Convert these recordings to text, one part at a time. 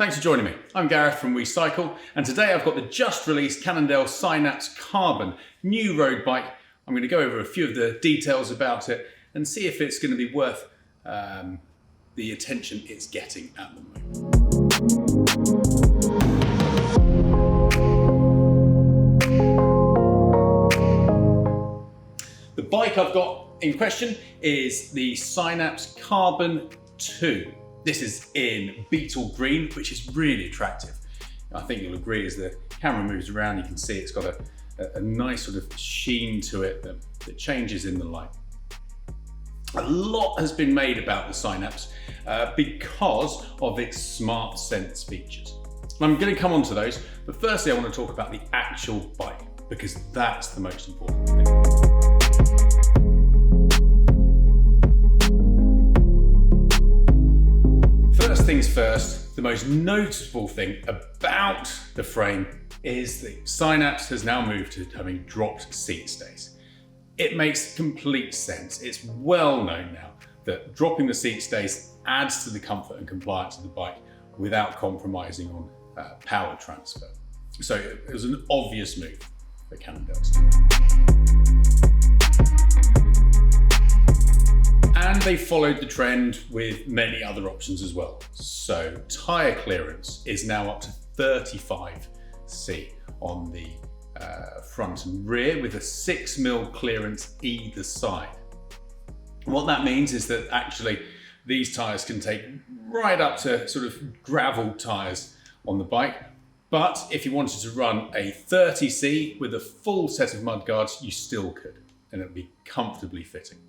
Thanks for joining me. I'm Gareth from Recycle, and today I've got the just released Cannondale Synapse Carbon new road bike. I'm going to go over a few of the details about it and see if it's going to be worth the attention it's getting at the moment. The bike I've got in question is the Synapse Carbon 2. This is in beetle green, which is really attractive. I think you'll agree as the camera moves around, you can see it's got a nice sort of sheen to it that changes in the light. A lot has been made about the Synapse because of its SmartSense features. I'm going to come on to those, but firstly I want to talk about the actual bike, because that's the most important thing. First things first, the most noticeable thing about the frame is the Synapse has now moved to having dropped seat stays. It makes complete sense. It's well known now that dropping the seat stays adds to the comfort and compliance of the bike without compromising on power transfer. So it was an obvious move for Cannondale to do. And they followed the trend with many other options as well. So tyre clearance is now up to 35C on the front and rear, with a 6mm clearance either side. What that means is that actually these tyres can take right up to sort of gravel tyres on the bike. But if you wanted to run a 30C with a full set of mudguards, you still could, and it would be comfortably fitting.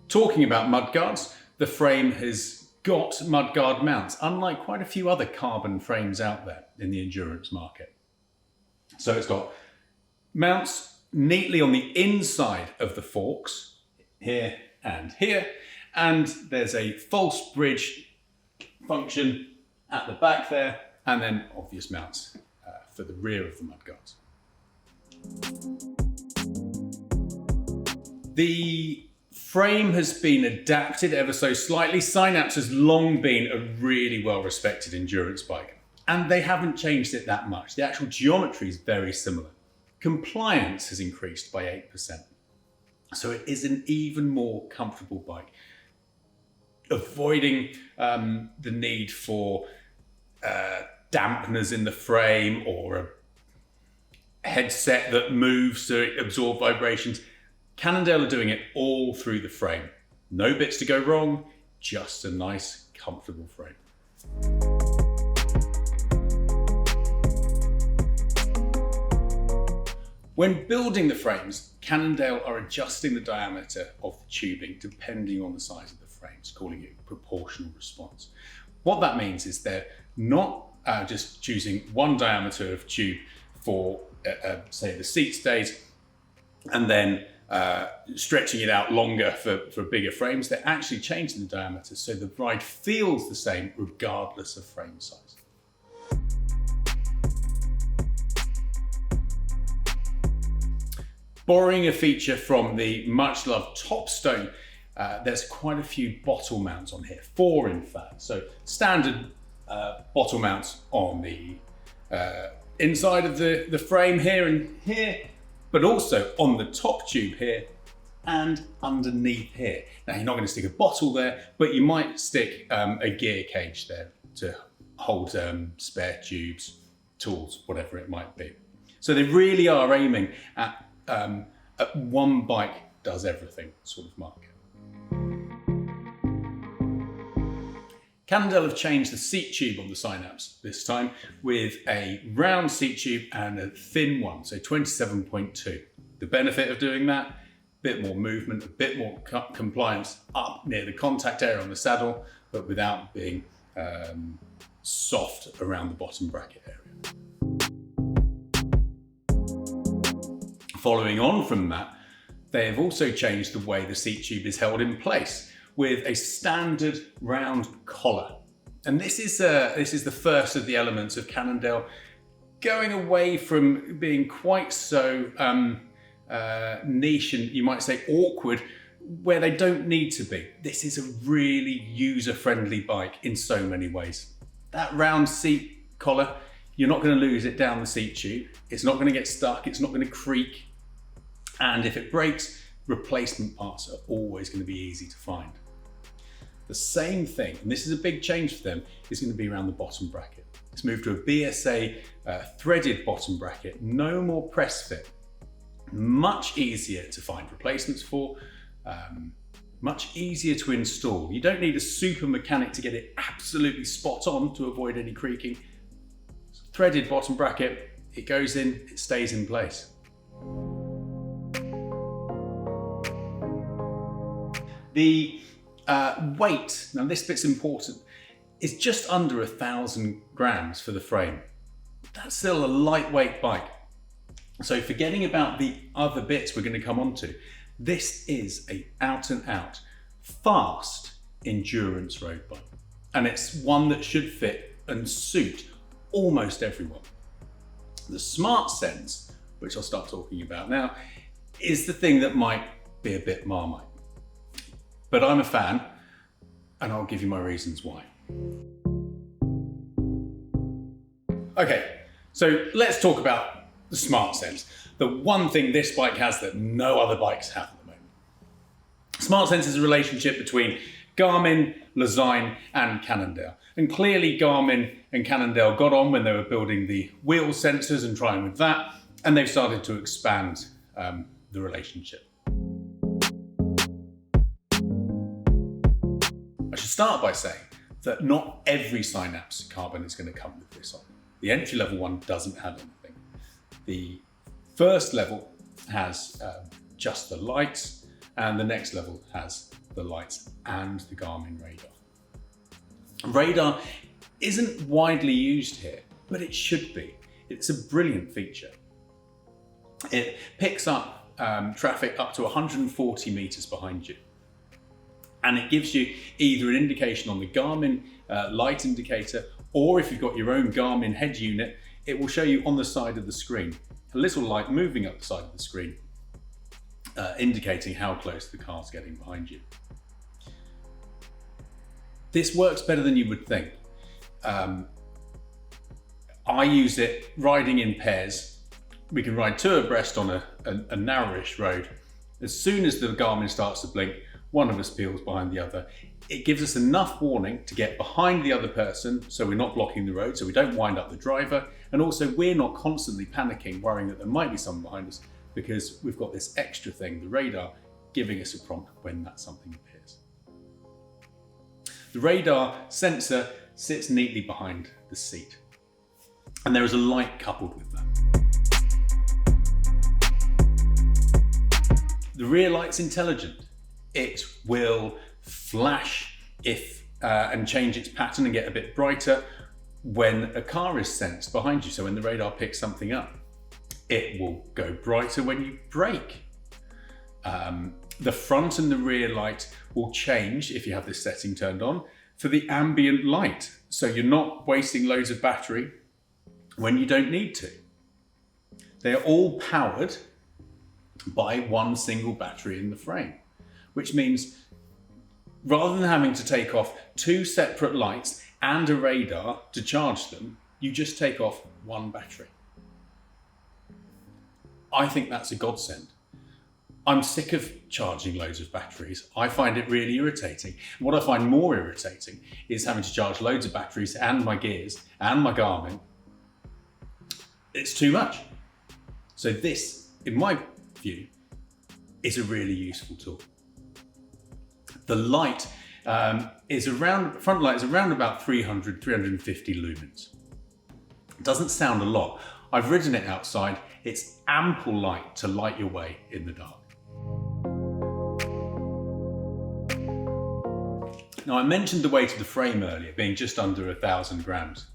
Talking about mudguards, the frame has got mudguard mounts, unlike quite a few other carbon frames out there in the endurance market. So it's got mounts neatly on the inside of the forks, here and here, and there's a false bridge function at the back there, and then obvious mounts for the rear of the mudguards. The frame has been adapted ever so slightly. Synapse has long been a really well-respected endurance bike, and they haven't changed it that much. The actual geometry is very similar. Compliance has increased by 8%. So it is an even more comfortable bike, avoiding the need for dampeners in the frame or a headset that moves to absorb vibrations. Cannondale are doing it all through the frame. No bits to go wrong, just a nice, comfortable frame. When building the frames, Cannondale are adjusting the diameter of the tubing depending on the size of the frames, calling it proportional response. What that means is they're not just choosing one diameter of tube for, say, the seat stays, and then stretching it out longer for bigger frames. They're actually changing the diameter so the ride feels the same regardless of frame size. Borrowing a feature from the much loved Topstone, there's quite a few bottle mounts on here, 4 in fact. So standard bottle mounts on the inside of the frame here and here, but also on the top tube here and underneath here. Now, you're not going to stick a bottle there, but you might stick a gear cage there to hold spare tubes, tools, whatever it might be. So they really are aiming at one bike does everything sort of market. Cannondale have changed the seat tube on the Synapse this time with a round seat tube and a thin one, so 27.2. The benefit of doing that, a bit more movement, a bit more compliance up near the contact area on the saddle, but without being soft around the bottom bracket area. Following on from that, they have also changed the way the seat tube is held in place, with a standard round collar. And this is the first of the elements of Cannondale going away from being quite so niche and you might say awkward where they don't need to be. This is a really user-friendly bike in so many ways. That round seat collar, you're not going to lose it down the seat tube. It's not going to get stuck. It's not going to creak. And if it breaks, replacement parts are always going to be easy to find. The same thing, and this is a big change for them, is going to be around the bottom bracket. It's moved to a BSA threaded bottom bracket, no more press fit. Much easier to find replacements for, much easier to install. You don't need a super mechanic to get it absolutely spot on to avoid any creaking. Threaded bottom bracket, it goes in, it stays in place. The weight, now this bit's important, is just under 1,000 grams for the frame. That's still a lightweight bike. So forgetting about the other bits we're going to come on to, this is a out and out, fast endurance road bike. And it's one that should fit and suit almost everyone. The SmartSense, which I'll start talking about now, is the thing that might be a bit Marmite. But I'm a fan, and I'll give you my reasons why. Okay, so let's talk about the SmartSense. The one thing this bike has that no other bikes have at the moment. SmartSense is a relationship between Garmin, Lezyne, and Cannondale. And clearly Garmin and Cannondale got on when they were building the wheel sensors and trying with that, and they've started to expand the relationship. I should start by saying that not every Synapse Carbon is going to come with this on. The entry-level one doesn't have anything. The first level has just the lights, and the next level has the lights and the Garmin radar. Radar isn't widely used here, but it should be. It's a brilliant feature. It picks up traffic up to 140 meters behind you. And it gives you either an indication on the Garmin light indicator, or if you've got your own Garmin head unit, it will show you on the side of the screen, a little light moving up the side of the screen, indicating how close the car's getting behind you. This works better than you would think. I use it riding in pairs. We can ride two abreast on a narrowish road. As soon as the Garmin starts to blink, one of us peels behind the other. It gives us enough warning to get behind the other person so we're not blocking the road, so we don't wind up the driver, and also we're not constantly panicking, worrying that there might be someone behind us, because we've got this extra thing, the radar, giving us a prompt when that something appears. The radar sensor sits neatly behind the seat, and there is a light coupled with that. The rear light's intelligent. It will flash and change its pattern and get a bit brighter when a car is sensed behind you. So when the radar picks something up, it will go brighter when you brake. The front and the rear light will change if you have this setting turned on for the ambient light. So you're not wasting loads of battery when you don't need to. They're all powered by one single battery in the frame, which means rather than having to take off two separate lights and a radar to charge them, you just take off one battery. I think that's a godsend. I'm sick of charging loads of batteries. I find it really irritating. What I find more irritating is having to charge loads of batteries and my gears and my Garmin. It's too much. So this, in my view, is a really useful tool. The light front light is around about 300, 350 lumens. It doesn't sound a lot. I've ridden it outside. It's ample light to light your way in the dark. Now, I mentioned the weight of the frame earlier, being just under 1,000 grams.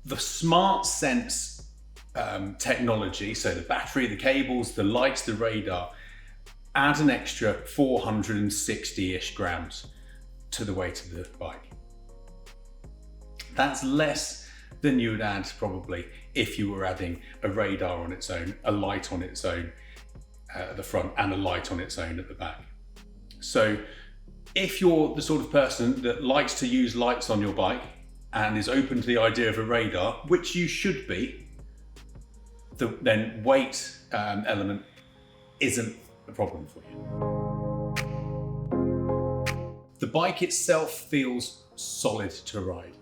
The SmartSense technology, so the battery, the cables, the lights, the radar, add an extra 460-ish grams to the weight of the bike. That's less than you would add probably if you were adding a radar on its own, a light on its own, at the front and a light on its own at the back. So if you're the sort of person that likes to use lights on your bike and is open to the idea of a radar, which you should be, then weight element isn't a problem for you. The bike itself feels solid to ride.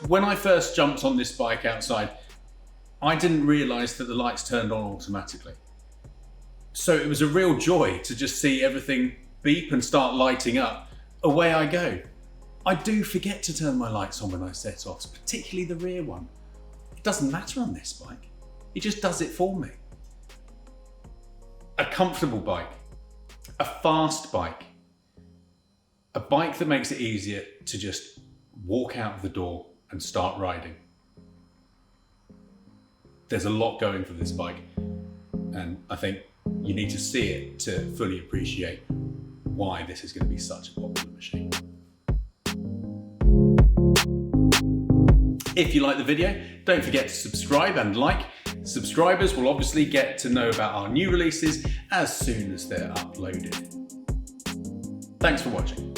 When I first jumped on this bike outside, I didn't realise that the lights turned on automatically. So it was a real joy to just see everything beep and start lighting up. Away I go. I do forget to turn my lights on when I set off, particularly the rear one. It doesn't matter on this bike. It just does it for me. A comfortable bike, a fast bike, a bike that makes it easier to just walk out of the door and start riding. There's a lot going for this bike, and I think you need to see it to fully appreciate why this is going to be such a popular machine. If you like the video, don't forget to subscribe and like. Subscribers will obviously get to know about our new releases as soon as they're uploaded. Thanks for watching.